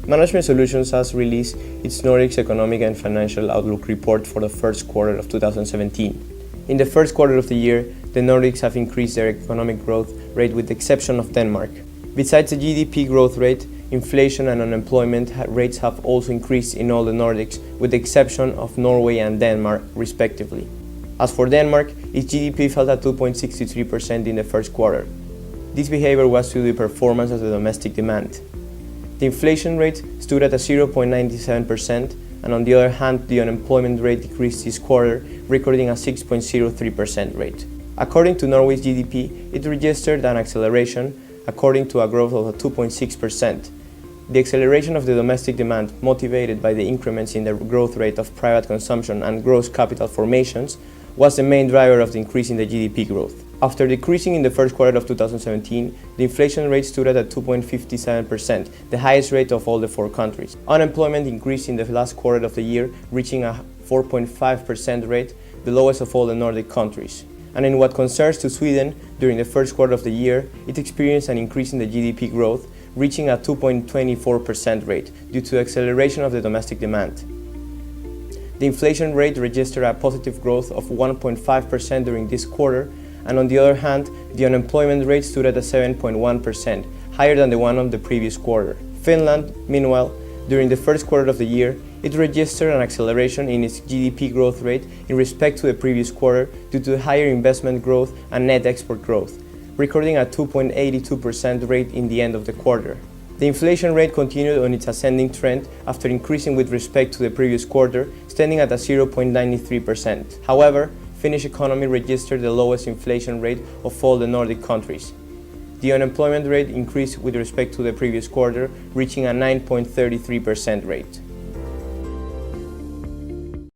Management Solutions has released its Nordics Economic and Financial Outlook report for the first quarter of 2017. In the first quarter of the year, the Nordics have increased their economic growth rate with the exception of Denmark. Besides the GDP growth rate, inflation and unemployment rates have also increased in all the Nordics with the exception of Norway and Denmark, respectively. As for Denmark, its GDP fell at 2.63% in the first quarter. This behavior was due to the performance of the domestic demand. The inflation rate stood at 0.97%, and on the other hand, the unemployment rate decreased this quarter, recording a 6.03% rate. According to Norway's GDP, it registered an acceleration according to a growth of 2.6%. The acceleration of the domestic demand, motivated by the increments in the growth rate of private consumption and gross capital formations, was the main driver of the increase in the GDP growth. After decreasing in the first quarter of 2017, the inflation rate stood at 2.57%, the highest rate of all the four countries. Unemployment increased in the last quarter of the year, reaching a 4.5% rate, the lowest of all the Nordic countries. And in what concerns to Sweden, during the first quarter of the year, it experienced an increase in the GDP growth, reaching a 2.24% rate due to acceleration of the domestic demand. The inflation rate registered a positive growth of 1.5% during this quarter, and on the other hand, the unemployment rate stood at 7.1%, higher than the one of the previous quarter. Finland, meanwhile, during the first quarter of the year, it registered an acceleration in its GDP growth rate in respect to the previous quarter due to higher investment growth and net export growth, recording a 2.82% rate in the end of the quarter. The inflation rate continued on its ascending trend after increasing with respect to the previous quarter, standing at 0.93%. However, Finnish economy registered the lowest inflation rate of all the Nordic countries. The unemployment rate increased with respect to the previous quarter, reaching a 9.33% rate.